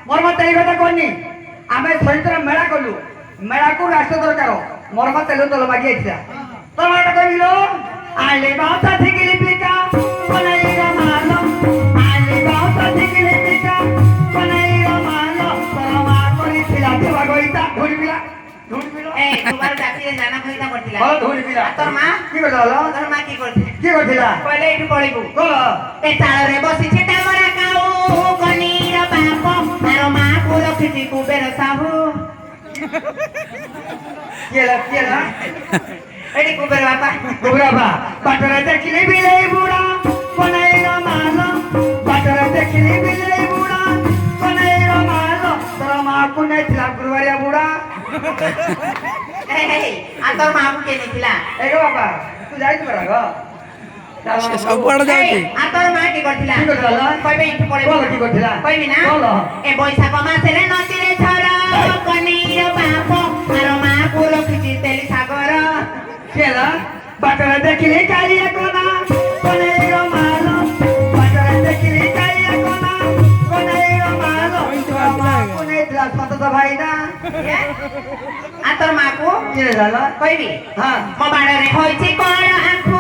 मोर मत এই কথা কইনি আমি সৈতর মেলা কলু মেলা কো রাষ্ট্র দরকার মোর মত তেল তল মাগি আইছা তোর মাটা কইল আইলে বাউতা থেকে লিপিকা কোনাই রমালো আইলে বাউতা থেকে লিপিকা কোনাই রমালো তোর মা করি ছিলা দেবা গইতা ধুরবিলা ধুরবিলা এই তোমার জাতিরে জানা কইতা করতিলা বল ধুরবিলা তোর মা কি করলো তোর মা কি করছে কি করছিলা কইলে একটু পড়িবু বল এ তাଳରେ বসিছে তামরা কাউ কনির বাপ আর মা কুল খিটি কুবের সাহু কেলা এডি কুবের বাপা গোবরাবা বাটরে দেখিলে বিলাই বুড়া কোনাই রমালো বাটরে দেখিলে বিলাই বুড়া কোনাই রমালো তোর মা কোনে ছিলা গুরুবারিয়া বুড়া এই আর তোর মা কে নিছিলা এই গো বাবা তুই যাইতে পারা গো ସବୁଆଡେ ଯାଉଛି আর তোর মা কি করছিলা কি করছিলা কইবে একটু পড়িবু বল কি করছিলা কইবি না বল এ বৈশাখ মাসেরে নদীরে ঝড় কনির বাপ আর মা কুল খিটি তেলি সাগর কেলা বাটরে দেখিলে কালিয়া কোনা কোনাই রমালো বাটরে দেখিলে কালিয়া কোনা কোনাই রমালো তোর মা কোনে ছিলা সতত ভাই না আর তোর মা কো কি রে জালা কইবি হ্যাঁ ମୋ ବାଡ଼ରେ ହୋଇଛି କଣ ଆଖୁ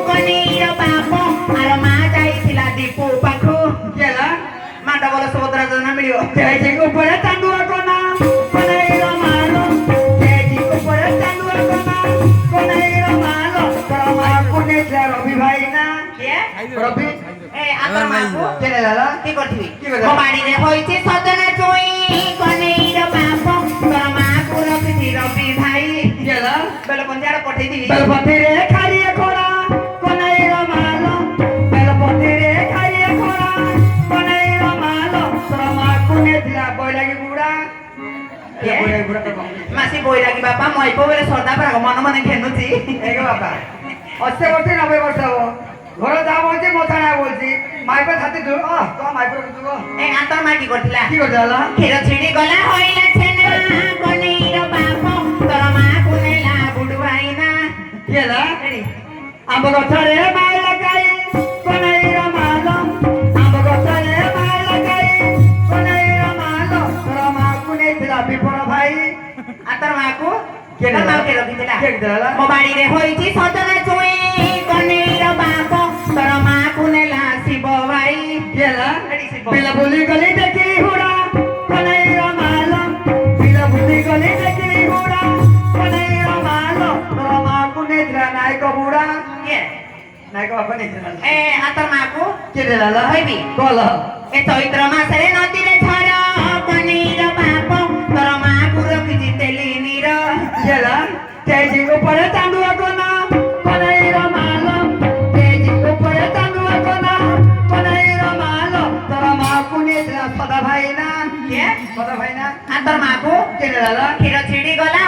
କନିର ବାପ ଆର ମା ଯାଇଥିଲା ଦୀପୁ ପାଖୁ କେଲା ମା ଡବଲ ସୁଭଦ୍ରା ଯୋଜନା ମିଳିବ तेजी ऊपर चांदुआ कोना कोनाई रमालो तेजी ऊपर चांदुआ कोना कोनाई रमालो तोरा कोने से रवि भाई ना କିଏ रवि ଏ ଆତର ମାକୁ केने लाला କି କରିଥିବି କି କରିଥିବି? ମୋ ବାଡ଼ିରେ ହୋଇଛି ସଜନା ଛୁଇଁ କନିର ବାପ ତୋର ମାକୁ ରଖିଛି ରବି ଭାଇ केला ବେଲ ପଞ୍ଜାଳ ପଠେଇଥିବି बेलपति रे खालिए खोरा कोनाई रमालो बेलपति रे खालिए खोरा कोनाई रमालो तोरा कोने दिला बोलागी बुड़ा के? बोलागी बुड़ा तो ମାସି ବୋଇ ଲାଗି ବାପା ମଇପ ବେଲେ ସଦା ପରା ମନ ମନେ ଘେନୁଛି এই বাবা অস্তে বসে 90 বর্ষ হবো ঘরে যা বলছি মশা না বলছি মাইপের সাথে তো মাইপের বুঝবো ଏ ଆତର ମା কি করছিলা কি করছে দাদা କ୍ଷୀର ଛିଡ଼ି ଗଲା ହଇଲା ଛେନା କନେଇର ବାପ ତୋର ମାକୁ ନେଲା ବୁଡୁ ଭାଇନା কি ହେଲା আম্ব গছরে মাই লাগাই কোনাইর মালো আম্ব গছরে মাই লাগাই কোনাইর মালো তোর মাକୁ নেইଥିଲା বিপর ভাই ଆତର ମାକୁ କିଏ ନେଲା? ମାକୁ ରଖିଥିଲା କିଏ ଦେଲା? ମୋ ବାଡ଼ିରେ ହୋଇଛି ସଜନା ଛୁଇଁ କନେଇର ବାପ ତୋର ମାକୁ ନେଲା ଶିବ ଭାଇ কি ହେଲା ଏଠି ଶିବ বিলা বুলি গলি দেখিলি হুড়া কোনাইর মালো বিলা বুলি গলি দেখিলি হুড়া কোনাইর মালো তোর মাକୁ নেইଥିଲା নাইক বুড়া କିଏ ନାୟକ ବାପା ନେଇଥିଲା ଏ ଆତର ମାକୁ କିଏ ଦେଲା କହିବି କଲ ଏ ଚୈତ୍ର ମାସରେ ନଦୀରେ ଝର କନେଇର ବାପ ତୋର ମାକୁ ରଖିଛି ତେଲି ନୀର ହେଲା ତେଜି ଉପରେ ଚାନ୍ଦୁଆ କୋନା କୋନାଇର ମାଲ ତେଜି ଉପରେ ଚାନ୍ଦୁଆ କୋନା କୋନାଇର ମାଲ ତୋର ମାକୁ ନେଇଥିଲା ସଦା ଭାଇନା କିଏ ସଦା ଭାଇନା ଆତର ମାକୁ କିଏ ଦେଲା କ୍ଷୀର ଛିଡ଼ି ଗଲା